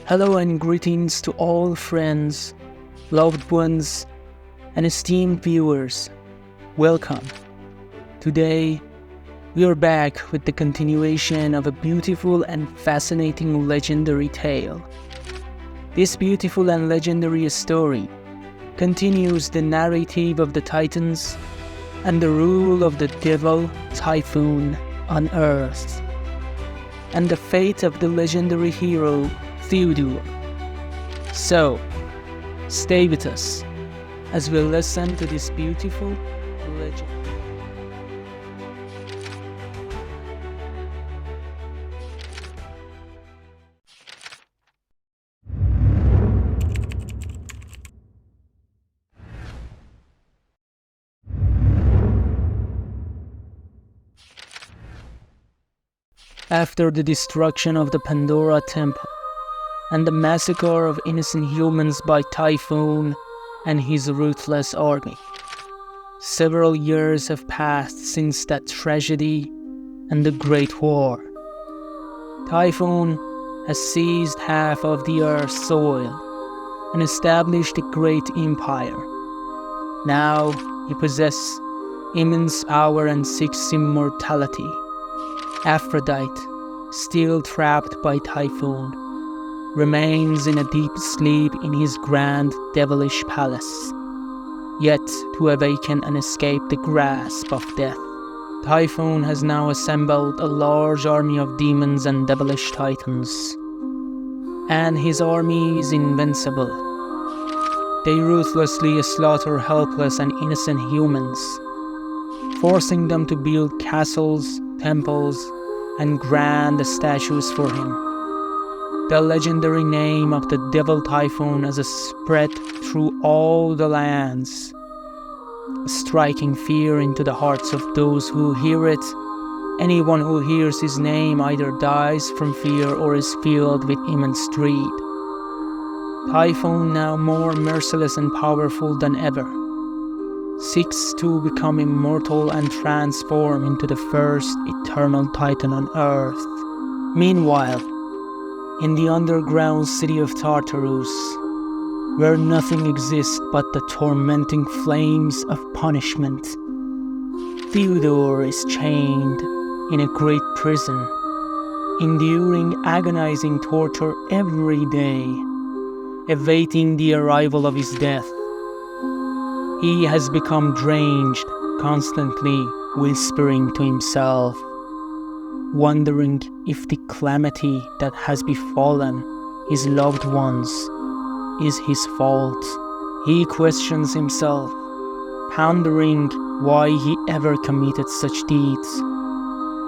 Hello and greetings to all friends, loved ones, and esteemed viewers. Welcome. Today, we are back with the continuation of a beautiful and fascinating legendary tale. This beautiful and legendary story continues the narrative of the Titans and the rule of the Devil Typhoon on Earth, and the fate of the legendary hero Theodore. So, stay with us as we listen to this beautiful legend. After the destruction of the Pandora Temple and the massacre of innocent humans by Typhoon and his ruthless army, several years have passed since that tragedy and the Great War. Typhoon has seized half of the Earth's soil and established a great empire. Now he possesses immense power and seeks immortality. Aphrodite, still trapped by Typhoon, remains in a deep sleep in his grand devilish palace, yet to awaken and escape the grasp of death. Typhoon has now assembled a large army of demons and devilish titans, and his army is invincible. They ruthlessly slaughter helpless and innocent humans, forcing them to build castles, temples, and grand statues for him. The legendary name of the Devil Typhon has spread through all the lands, striking fear into the hearts of those who hear it. Anyone who hears his name either dies from fear or is filled with immense dread. Typhoon, now more merciless and powerful than ever, seeks to become immortal and transform into the first eternal Titan on Earth. Meanwhile, in the underground city of Tartarus, where nothing exists but the tormenting flames of punishment, Theodore is chained in a great prison, enduring agonizing torture every day, awaiting the arrival of his death. He has become deranged, constantly whispering to himself, wondering if the calamity that has befallen his loved ones is his fault. He questions himself, pondering why he ever committed such deeds.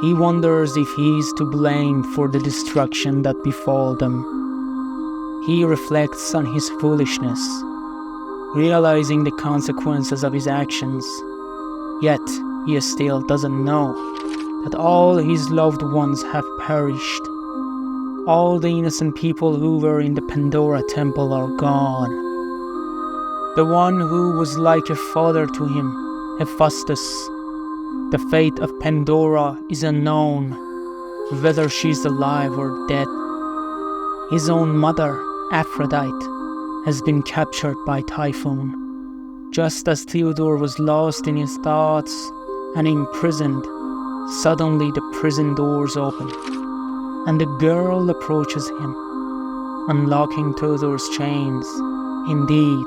He wonders if he is to blame for the destruction that befall them. He reflects on his foolishness, realizing the consequences of his actions, yet he still doesn't know that all his loved ones have perished. All the innocent people who were in the Pandora Temple are gone. The one who was like a father to him, Hephaestus. The fate of Pandora is unknown, whether she is alive or dead. His own mother, Aphrodite, has been captured by Typhoon. Just as Theodore was lost in his thoughts and imprisoned, suddenly the prison doors open, and the girl approaches him, unlocking Theodore's chains. Indeed,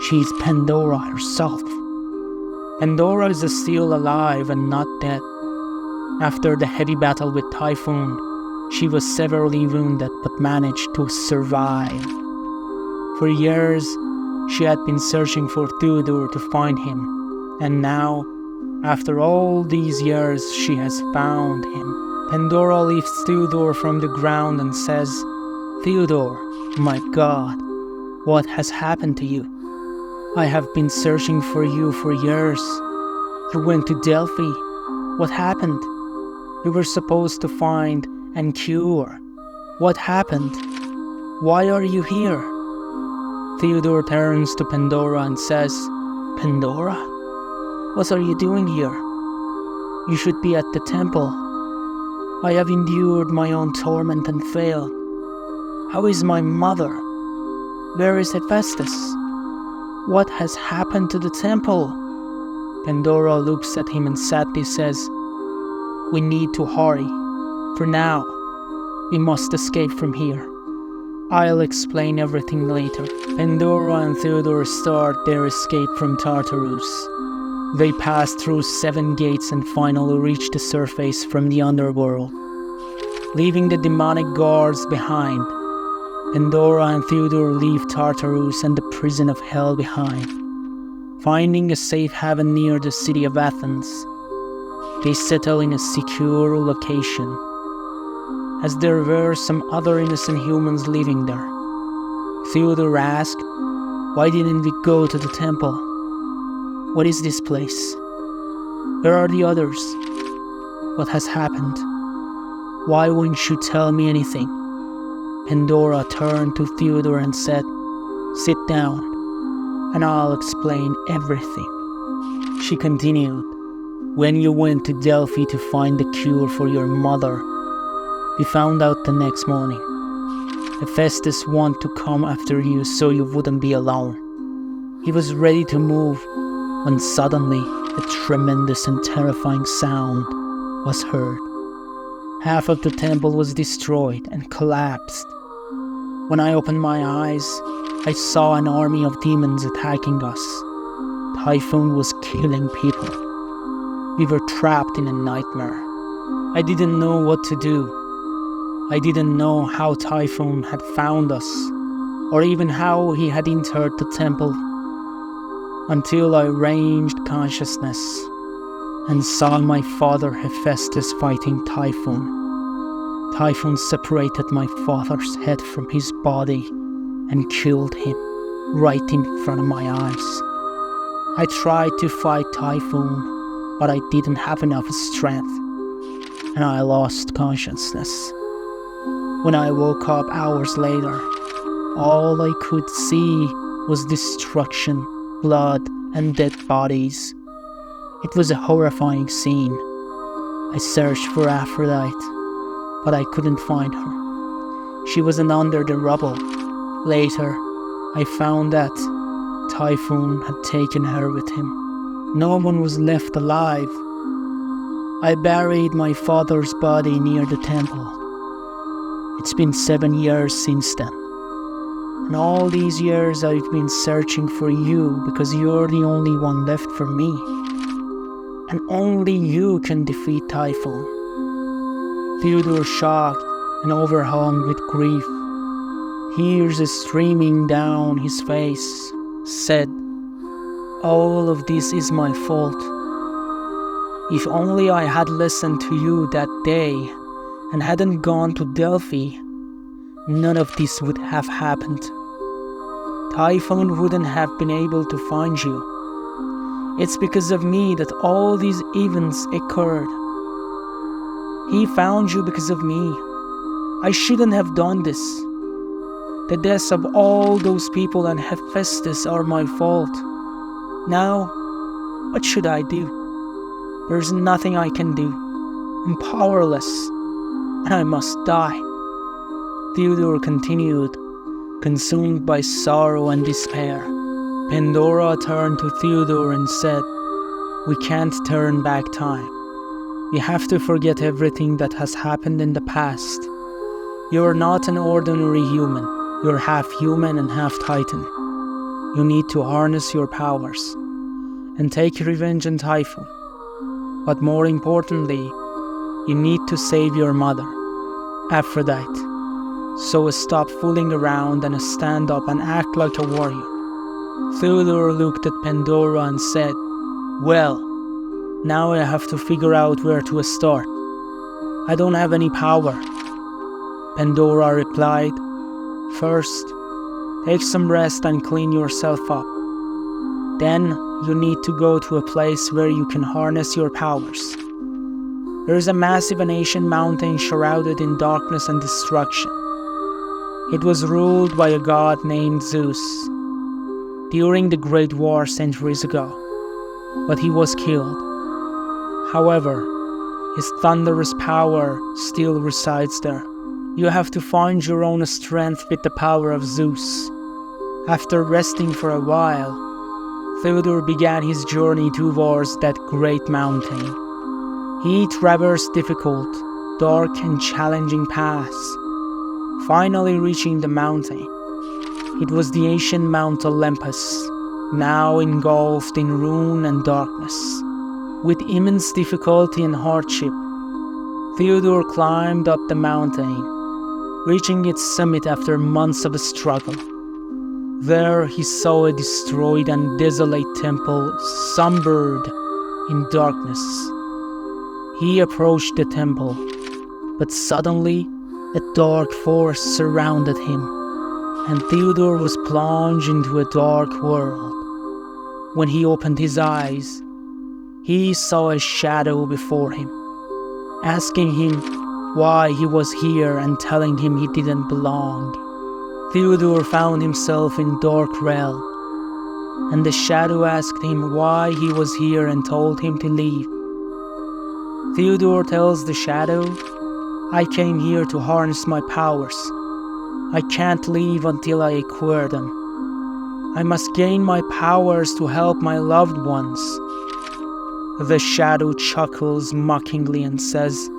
she is Pandora herself. Pandora is still alive and not dead. After the heavy battle with Typhoon, she was severely wounded but managed to survive. For years, she had been searching for Theodore to find him, and now, after all these years, she has found him. Pandora lifts Theodore from the ground and says, "Theodore, my God, what has happened to you? I have been searching for you for years. You went to Delphi. What happened? You were supposed to find and cure. What happened? Why are you here?" Theodore turns to Pandora and says, "Pandora? What are you doing here? You should be at the temple. I have endured my own torment and failed. How is my mother? Where is Hephaestus? What has happened to the temple? Pandora looks at him and sadly says, "We need to hurry. For now, we must escape from here. I'll explain everything later." Pandora and Theodore start their escape from Tartarus. They pass through 7 gates and finally reach the surface from the underworld, leaving the demonic guards behind. Pandora and Theodore leave Tartarus and the prison of hell behind. Finding a safe haven near the city of Athens, they settle in a secure location, as there were some other innocent humans living there. Theodore asked, "Why didn't we go to the temple? What is this place? Where are the others? What has happened? Why won't you tell me anything?" Pandora turned to Theodore and said, "Sit down, and I'll explain everything." She continued, "When you went to Delphi to find the cure for your mother, we found out the next morning. Hephaestus wanted to come after you so you wouldn't be alone. He was ready to move when suddenly a tremendous and terrifying sound was heard. Half of the temple was destroyed and collapsed. When I opened my eyes, I saw an army of demons attacking us. Typhoon was killing people. We were trapped in a nightmare. I didn't know what to do. I didn't know how Typhoon had found us, or even how he had entered the temple, until I regained consciousness and saw my father Hephaestus fighting Typhoon. Typhoon separated my father's head from his body and killed him right in front of my eyes. I tried to fight Typhoon, but I didn't have enough strength, and I lost consciousness. When I woke up hours later, all I could see was destruction, blood, and dead bodies. It was a horrifying scene. I searched for Aphrodite, but I couldn't find her. She wasn't under the rubble. Later, I found that Typhoon had taken her with him. No one was left alive. I buried my father's body near the temple. It's been 7 years since then. And all these years I've been searching for you because you're the only one left for me. And only you can defeat Typhoon." Theodore, shocked and overwhelmed with grief, tears streaming down his face, said, "All of this is my fault. If only I had listened to you that day and hadn't gone to Delphi, none of this would have happened. Typhoon wouldn't have been able to find you. It's because of me that all these events occurred. He found you because of me. I shouldn't have done this. The deaths of all those people and Hephaestus are my fault. Now, what should I do? There's nothing I can do. I'm powerless, and I must die." Theodore continued, consumed by sorrow and despair. Pandora turned to Theodore and said, "We can't turn back time. We have to forget everything that has happened in the past. You're not an ordinary human. You're half human and half Titan. You need to harness your powers and take revenge on Typhoon. But more importantly, you need to save your mother, Aphrodite. So stop fooling around and stand up and act like a warrior." Theodore looked at Pandora and said, "Well, now I have to figure out where to start. I don't have any power." Pandora replied, "First, take some rest and clean yourself up. Then you need to go to a place where you can harness your powers. There is a massive and ancient mountain shrouded in darkness and destruction. It was ruled by a god named Zeus during the Great War centuries ago, but he was killed. However, his thunderous power still resides there, You have to find your own strength with the power of Zeus. After resting for a while, Theodore began his journey towards that great mountain. He traversed difficult, dark and challenging paths, finally reaching the mountain. It was the ancient Mount Olympus, now engulfed in ruin and darkness. With immense difficulty and hardship, Theodore climbed up the mountain, reaching its summit after months of struggle. There he saw a destroyed and desolate temple sombred in darkness. He approached the temple, but suddenly a dark force surrounded him, and Theodore was plunged into a dark world. When he opened his eyes, he saw a shadow before him, asking him why he was here and telling him he didn't belong. Theodore found himself in dark realm, and the shadow asked him why he was here and told him to leave. Theodore tells the shadow, "I came here to harness my powers. I can't leave until I acquire them. I must gain my powers to help my loved ones." The shadow chuckles mockingly and says,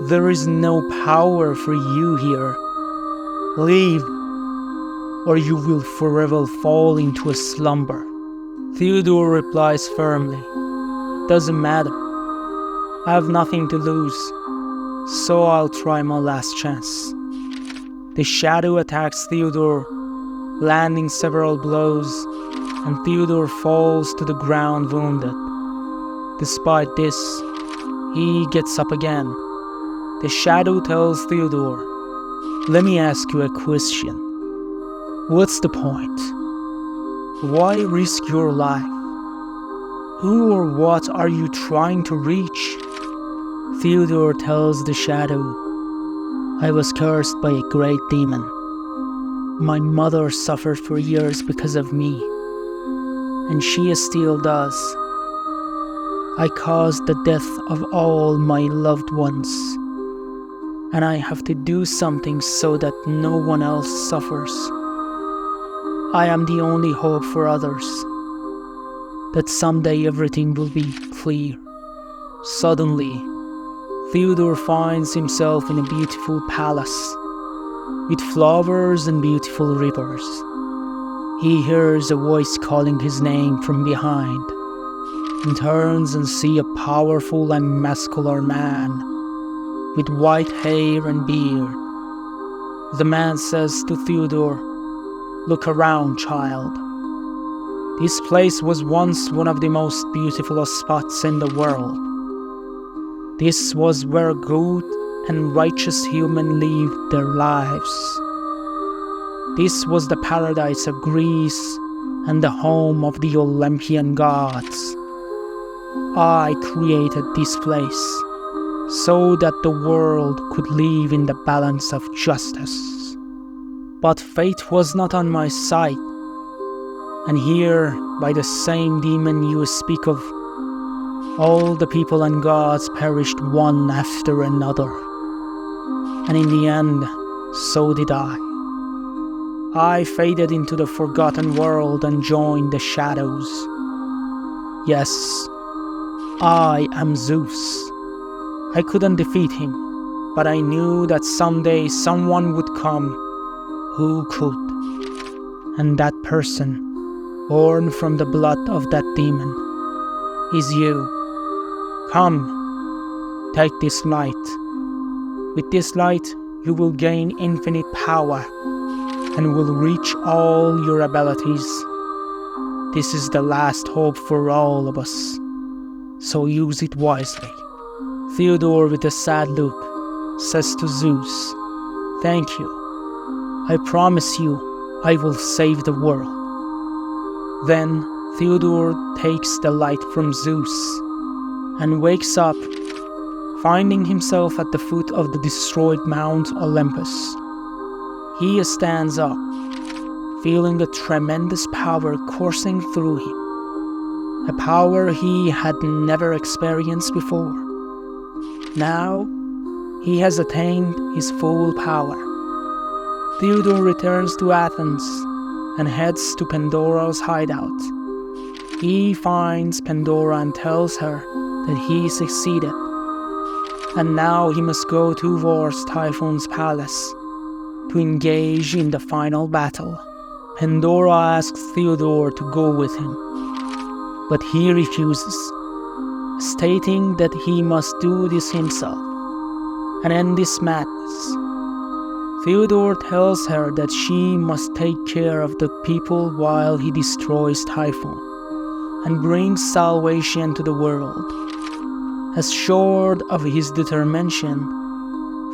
"There is no power for you here. Leave, or you will forever fall into a slumber." Theodore replies firmly, "Doesn't matter. I have nothing to lose, so I'll try my last chance." The shadow attacks Theodore, landing several blows, and Theodore falls to the ground wounded. Despite this, he gets up again. The shadow tells Theodore, "Let me ask you a question. What's the point? Why risk your life? Who or what are you trying to reach?" Theodore tells the shadow, "I was cursed by a great demon. My mother suffered for years because of me, and she still does. I caused the death of all my loved ones, and I have to do something so that no one else suffers. I am the only hope for others, that someday everything will be clear." Suddenly, Theodore finds himself in a beautiful palace, with flowers and beautiful rivers. He hears a voice calling his name from behind, and turns and sees a powerful and muscular man with white hair and beard. The man says to Theodore, "Look around, child. This place was once one of the most beautiful spots in the world. This was where good and righteous humans lived their lives. This was the paradise of Greece and the home of the Olympian gods. I created this place so that the world could live in the balance of justice. But fate was not on my side, and here, by the same demon you speak of, all the people and gods perished one after another. And in the end, so did I. I faded into the forgotten world and joined the shadows. Yes, I am Zeus. I couldn't defeat him, but I knew that someday someone would come who could. And that person, born from the blood of that demon, is you. Come, take this light. With this light, you will gain infinite power and will reach all your abilities. This is the last hope for all of us, so use it wisely." Theodore, with a sad look, says to Zeus, "Thank you. I promise you I will save the world." Then Theodore takes the light from Zeus and wakes up, finding himself at the foot of the destroyed Mount Olympus. He stands up, feeling a tremendous power coursing through him, a power he had never experienced before. Now, he has attained his full power. Theodore returns to Athens and heads to Pandora's hideout. He finds Pandora and tells her that he succeeded, and now he must go towards Typhoon's palace to engage in the final battle. Pandora asks Theodore to go with him, but he refuses, stating that he must do this himself and end this madness. Theodore tells her that she must take care of the people while he destroys Typhoon and brings salvation to the world. Assured of his determination,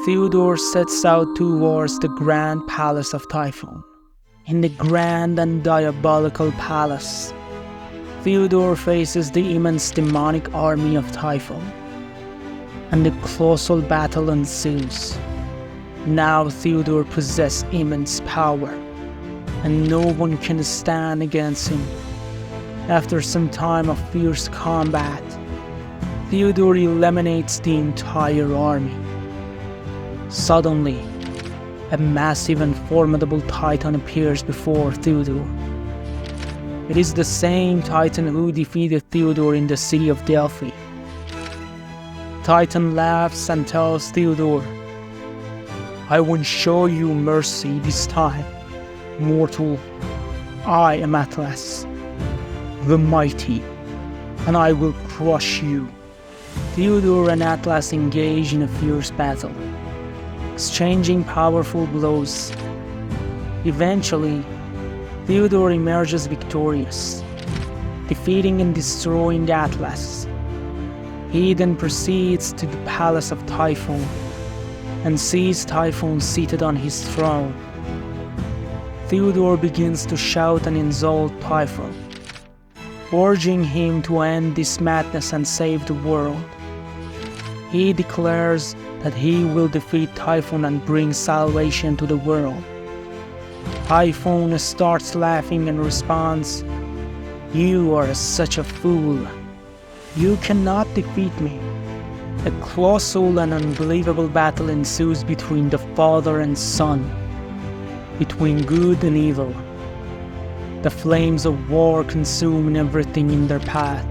Theodore sets out towards the grand palace of Typhoon. In the grand and diabolical palace, Theodore faces the immense demonic army of Typhoon, and a colossal battle ensues. Now Theodore possesses immense power, and no one can stand against him. After some time of fierce combat, Theodore eliminates the entire army. Suddenly, a massive and formidable Titan appears before Theodore. It is the same Titan who defeated Theodore in the city of Delphi. Titan laughs and tells Theodore, "I won't show you mercy this time, mortal. I am Atlas, the mighty, and I will crush you." Theodore and Atlas engage in a fierce battle, exchanging powerful blows. Eventually, Theodore emerges victorious, defeating and destroying Atlas. He then proceeds to the palace of Typhoon and sees Typhoon seated on his throne. Theodore begins to shout and insult Typhoon, urging him to end this madness and save the world. He declares that he will defeat Typhoon and bring salvation to the world. Typhoon starts laughing and responds, "You are such a fool. You cannot defeat me." A colossal and unbelievable battle ensues between the father and son, between good and evil. The flames of war consume everything in their path,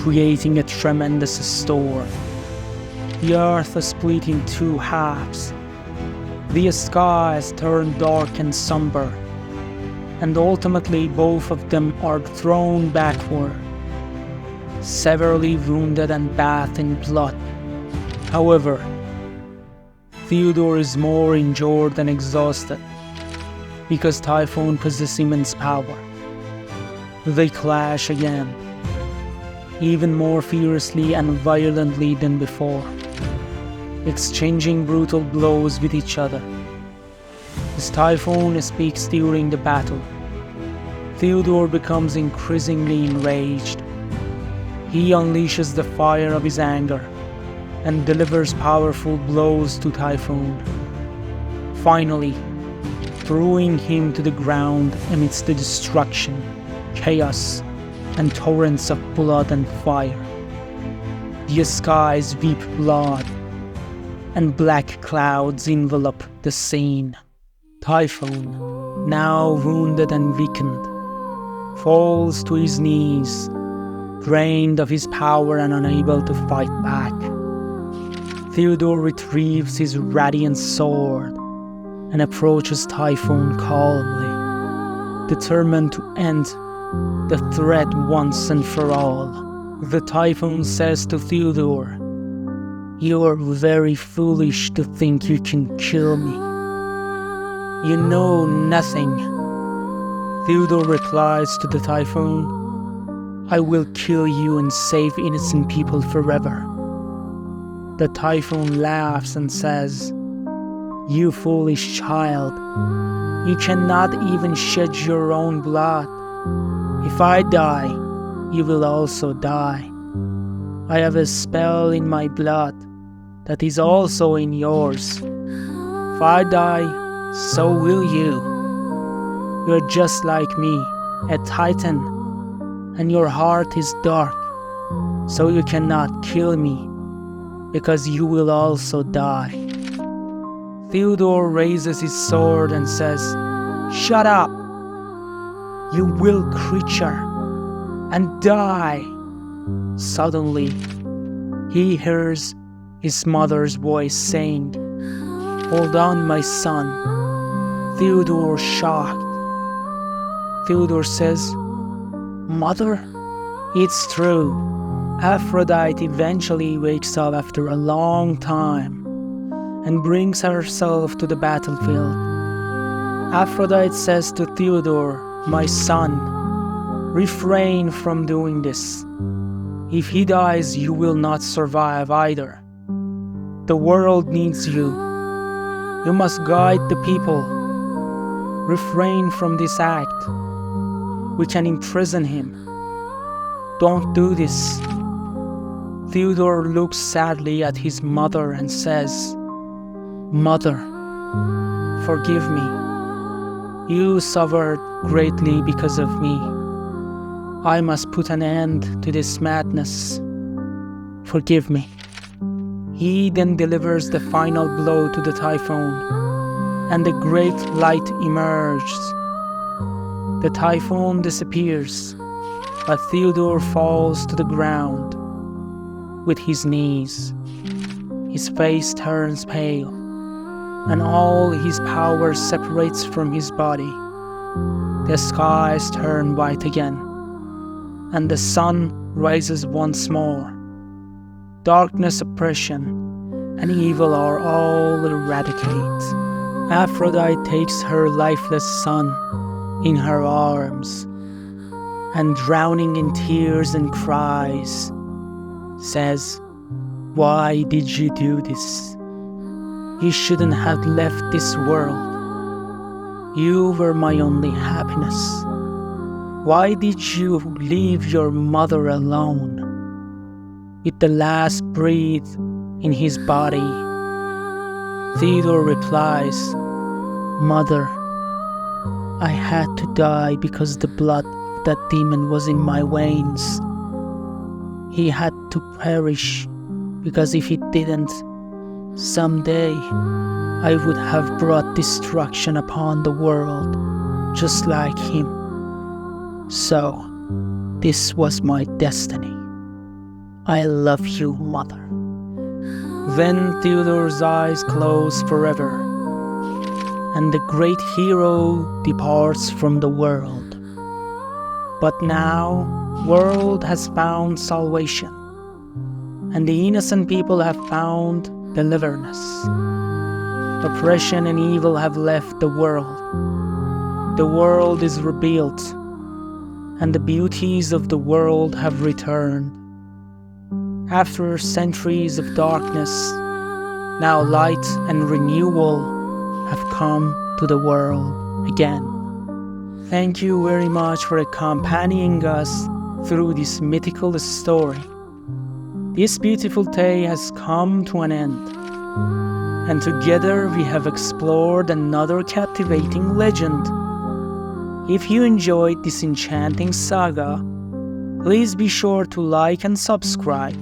creating a tremendous storm. The earth is split in two halves. The skies turn dark and somber, and ultimately both of them are thrown backward, severely wounded and bathed in blood. However, Theodore is more injured and exhausted, because Typhoon possesses immense power. They clash again, even more fiercely and violently than before, exchanging brutal blows with each other. As Typhoon speaks during the battle, Theodore becomes increasingly enraged. He unleashes the fire of his anger and delivers powerful blows to Typhoon, finally throwing him to the ground amidst the destruction, chaos, and torrents of blood and fire. The skies weep blood, and black clouds envelop the scene. Typhoon, now wounded and weakened, falls to his knees, drained of his power and unable to fight back. Theodore retrieves his radiant sword and approaches Typhoon calmly, determined to end the threat once and for all. The Typhoon says to Theodore, "You are very foolish to think you can kill me. You know nothing." Theodore replies to the Typhoon, "I will kill you and save innocent people forever." The Typhoon laughs and says, "You foolish child, you cannot even shed your own blood. If I die, you will also die. I have a spell in my blood that is also in yours. If I die, so will you. You are just like me, a Titan, and your heart is dark, so you cannot kill me. because you will also die." Theodore raises his sword and says, "Shut up, you will creature, and die." Suddenly, he hears his mother's voice saying, "Hold on, my son." Theodore shocked. Theodore says, "Mother?" It's true. Aphrodite eventually wakes up after a long time and brings herself to the battlefield. Aphrodite says to Theodore, "My son, refrain from doing this. If he dies, you will not survive either. The world needs you. You must guide the people. Refrain from this act. We can imprison him. Don't do this." Theodore looks sadly at his mother and says, "Mother, forgive me. You suffered greatly because of me. I must put an end to this madness. Forgive me." He then delivers the final blow to the Typhoon, and the great light emerges. The Typhoon disappears, but Theodore falls to the ground with his knees. His face turns pale, and all his power separates from his body. The skies turn white again, and the sun rises once more. Darkness, oppression, and evil are all eradicated. Aphrodite takes her lifeless son in her arms, and drowning in tears and cries, says, "Why did you do this? You shouldn't have left this world. You were my only happiness. Why did you leave your mother alone?" With the last breath in his body, Theodore replies, "Mother, I had to die because the blood of that demon was in my veins. He had to perish, because if he didn't, someday I would have brought destruction upon the world, just like him. So, this was my destiny. I love you, Mother." Then Theodore's eyes close forever, and the great hero departs from the world. But now, world has found salvation, and the innocent people have found deliverance. Oppression and evil have left the world. The world is rebuilt, and the beauties of the world have returned. After centuries of darkness, now light and renewal have come to the world again. Thank you very much for accompanying us through this mythical story. This beautiful tale has come to an end, and together we have explored another captivating legend. If you enjoyed this enchanting saga, please be sure to like and subscribe,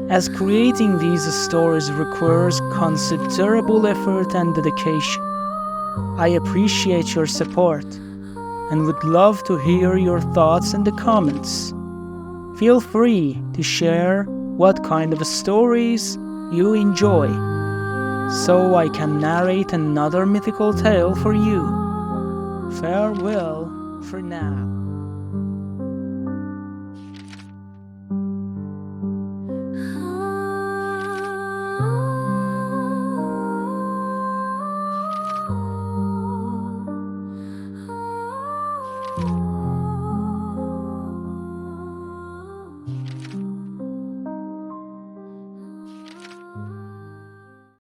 as creating these stories requires considerable effort and dedication. I appreciate your support and would love to hear your thoughts in the comments. Feel free to share what kind of stories you enjoy, so I can narrate another mythical tale for you. Farewell for now.